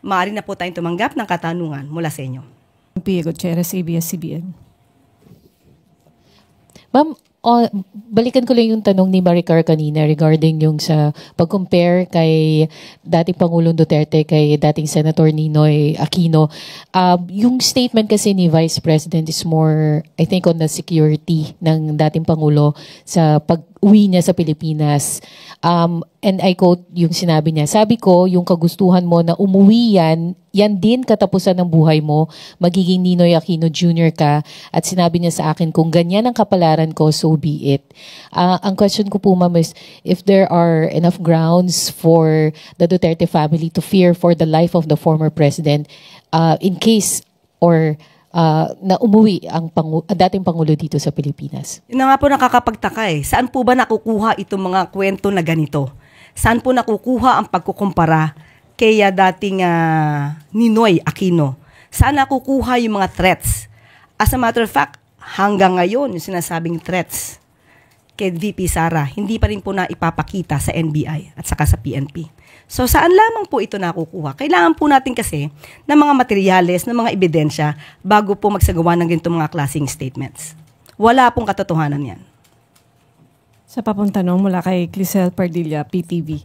maaari na po tayong tumanggap ng katanungan mula sa inyo. Pia Gutierrez, ABS-CBN. Ma'am, balikan ko lang yung tanong ni Maricar kanina regarding yung sa pag-compare kay dating Pangulong Duterte kay dating Senator Ninoy Aquino. Yung statement kasi ni Vice President is more, I think, on the security ng dating Pangulo sa pag-uwi niya sa Pilipinas. And I quote yung sinabi niya, sabi ko, yung kagustuhan mo na umuwi yan din katapusan ng buhay mo, magiging Ninoy Aquino Jr. ka, at sinabi niya sa akin, kung ganyan ang kapalaran ko, so be it. Ang question ko po, ma'am, is if there are enough grounds for the Duterte family to fear for the life of the former president in case or na umuwi ang dating Pangulo dito sa Pilipinas. Yun na nga po nakakapagtaka eh. Saan po ba nakukuha itong mga kwento na ganito? Saan po nakukuha ang pagkukumpara kay dating Ninoy Aquino? Saan nakukuha yung mga threats? As a matter of fact, hanggang ngayon, yung sinasabing threats kay VP Sara, hindi pa rin po na ipapakita sa NBI at saka sa PNP. So saan lamang po ito nakukuha? Kailangan po natin kasi ng mga materyales, ng mga ebidensya bago po magsagawa ng ganitong mga klaseng statements. Wala pong katotohanan yan. Sa papong tanong mula kay Clisel Pardilla, PTV.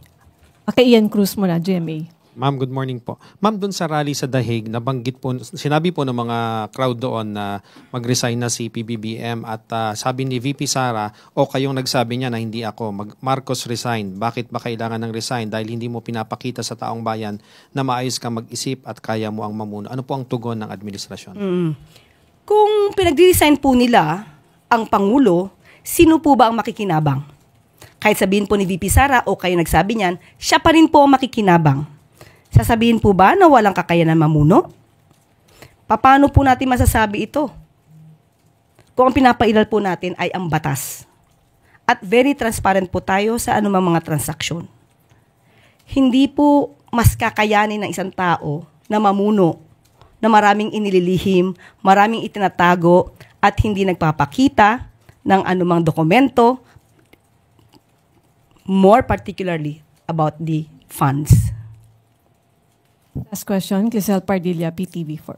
Kay Ian Cruz mula, GMA. Ma'am, good morning po. Ma'am, dun sa rally sa Dahig, nabanggit po, sinabi po ng mga crowd doon na mag-resign na si PBBM at sabi ni VP Sara, o kayong nagsabi niya na hindi ako, Marcos resign. Bakit ba kailangan ng resign? Dahil hindi mo pinapakita sa taong bayan na maayos kang mag-isip at kaya mo ang mamuno. Ano po ang tugon ng administrasyon? Kung pinag-resign po nila ang Pangulo, sino po ba ang makikinabang? Kahit sabihin po ni VP Sara o kayo nagsabi niyan, siya pa rin po ang makikinabang. Sasabihin po ba na walang kakayanan mamuno? Paano po natin masasabi ito? Kung ang pinapailal po natin ay ang batas. At very transparent po tayo sa anumang mga transaksyon. Hindi po mas kakayanin ng isang tao na mamuno, na maraming inililihim, maraming itinatago, at hindi nagpapakita ng anumang dokumento, more particularly about the funds. Last question, Clisel Pardilla, PTV4.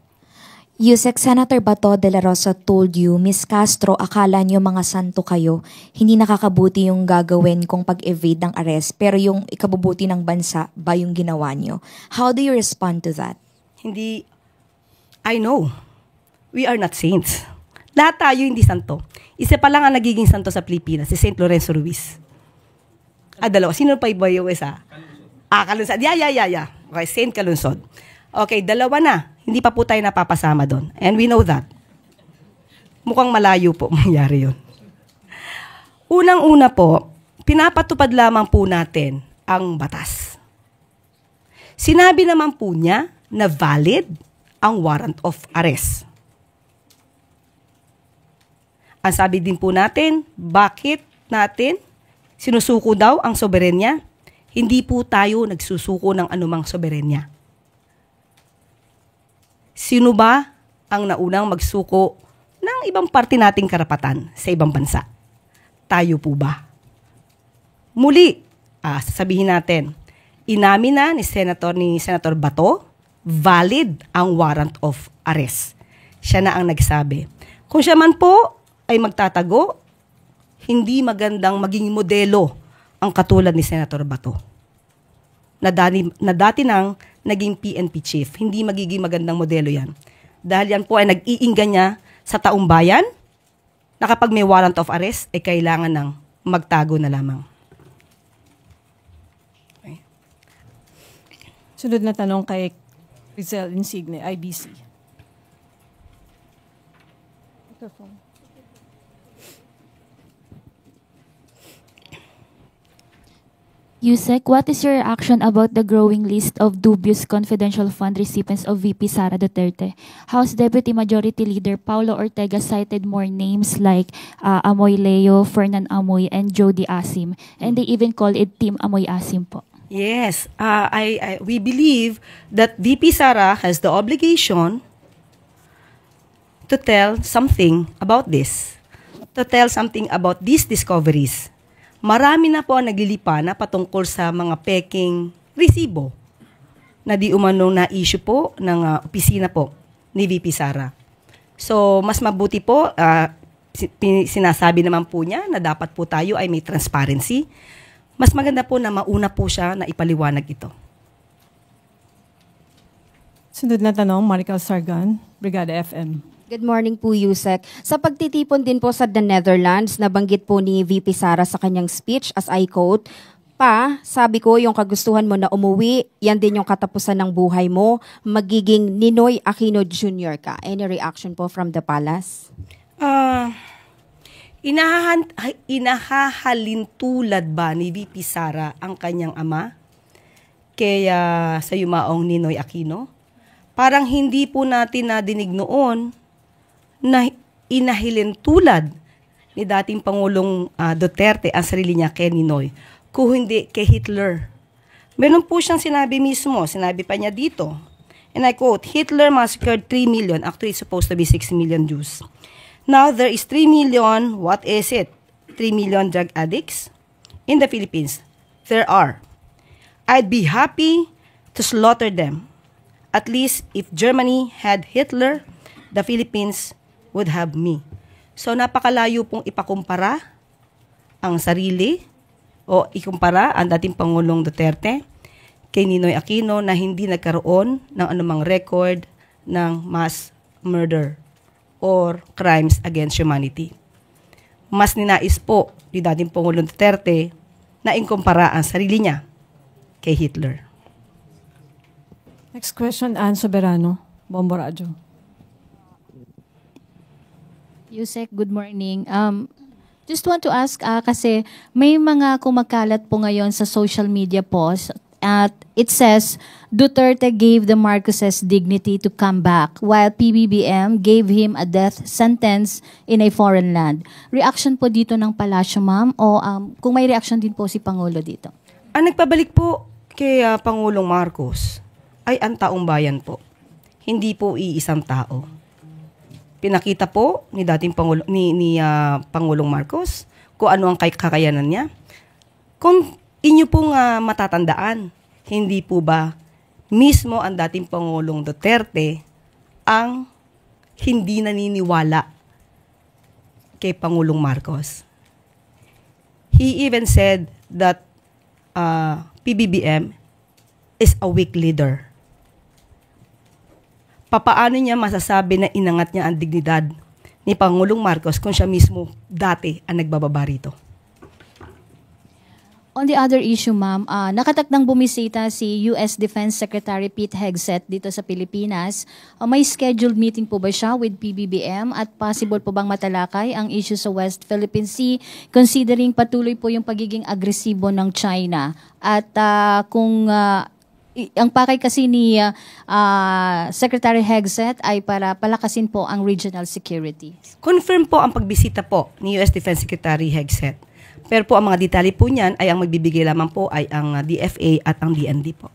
Yusek, Senator Bato de la Rosa told you, Miss Castro, akala niyo mga santo kayo. Hindi nakakabuti yung gagawin kung pag-evade ng arrest, pero yung ikabubuti ng bansa ba yung ginawa niyo? How do you respond to that? Hindi, I know. We are not saints. Lahat tayo hindi santo. Isa pa lang ang nagiging santo sa Pilipinas, si St. Lorenzo Ruiz. Dalawa. Sino pa iba yung isa? Kalunsod. Yeah. Okay, St. Kalunsod. Okay, dalawa na. Hindi pa po tayo napapasama doon. And we know that. Mukhang malayo po mangyari yun. Unang-una po, pinapatupad lamang po natin ang batas. Sinabi naman po niya na valid ang warrant of arrest. Ang sabi din po natin, bakit natin sinusuko daw ang soberenya? Hindi po tayo nagsusuko ng anumang soberenya. Sino ba ang naunang magsuko ng ibang parte nating karapatan sa ibang bansa? Tayo po ba? Muli, sasabihin natin, inamin na ni Senator Bato, valid ang warrant of arrest. Siya na ang nagsabi. Kung siya man po ay magtatago, hindi magandang maging modelo ang katulad ni Senator Bato na dati nang naging PNP chief. Hindi magiging magandang modelo yan. Dahil yan po ay nag-iinggan niya sa taong bayan na kapag may warrant of arrest, ay kailangan ng magtago na lamang. Okay. Sunod na tanong kay Rizal Insigne, IBC. Microphone. Yusek, what is your reaction about the growing list of dubious confidential fund recipients of VP Sara Duterte? House Deputy Majority Leader Paulo Ortega cited more names like Amoy Leo, Fernan Amoy, and Jody Asim. And they even call it Team Amoy Asim po. Yes, we believe that VP Sara has the obligation to tell something about this, to tell something about these discoveries. Marami na po ang naglilipa na patungkol sa mga peking resibo na di umanong na issue po ng opisina po ni VP Sara. So, mas mabuti po, sinasabi naman po niya na dapat po tayo ay may transparency. Mas maganda po na mauna po siya na ipaliwanag ito. Sunod na tanong, Marical Sargan, Brigada FM. Good morning po, Yusek. Sa pagtitipon din po sa the Netherlands, nabanggit po ni VP Sara sa kanyang speech, as I quote, sabi ko, yung kagustuhan mo na umuwi, yan din yung katapusan ng buhay mo, magiging Ninoy Aquino Jr. ka. Any reaction po from the palace? Inahahalintulad ba ni VP Sara ang kanyang ama kaya sa yumaong Ninoy Aquino? Parang hindi po natin nadinig noon na inahilintulad ni dating Pangulong Duterte ang sarili niya kay Ninoy, kung hindi kay Hitler. Meron po siyang sinabi mismo, sinabi pa niya dito, and I quote, Hitler massacred 3 million, actually it's supposed to be 6 million Jews. Now there is 3 million, what is it? 3 million drug addicts in the Philippines. There are. I'd be happy to slaughter them. At least if Germany had Hitler, the Philippines would have me. So napakalayo pong ipakumpara ang sarili o ikumpara ang dating Pangulong Duterte kay Ninoy Aquino na hindi nagkaroon ng anumang record ng mass murder or crimes against humanity. Mas ninais po ni dating Pangulong Duterte na ikumpara ang sarili niya kay Hitler. Next question, Ann Soberano, Bombo Radyo. Yusek, good morning. Just want to ask, kasi may mga kumakalat po ngayon sa social media post at it says, Duterte gave the Marcoses dignity to come back while PBBM gave him a death sentence in a foreign land. Reaction po dito ng palasyo, ma'am? O kung may reaction din po si Pangulo dito? Ang nagpabalik po kay Pangulong Marcos ay ang taong bayan po. Hindi po iisang tao. Pinakita po ni dating Pangulong Marcos kung ano ang kakayanan niya. Kung inyo pong matatandaan, hindi po ba mismo ang dating Pangulong Duterte ang hindi naniniwala kay Pangulong Marcos? He even said that PBBM is a weak leader. Papaano niya masasabi na inangat niya ang dignidad ni Pangulong Marcos kung siya mismo dati ang nagbababa rito? On the other issue, ma'am, nakatakdang bumisita si U.S. Defense Secretary Pete Hegseth dito sa Pilipinas. May scheduled meeting po ba siya with PBBM at possible po bang matalakay ang issue sa West Philippine Sea considering patuloy po yung pagiging agresibo ng China? At kung ang pakay kasi ni Secretary Hegseth ay para palakasin po ang regional security. Confirm po ang pagbisita po ni U.S. Defense Secretary Hegseth. Pero po ang mga detalye po niyan ay ang magbibigay lamang po ay ang DFA at ang DND po.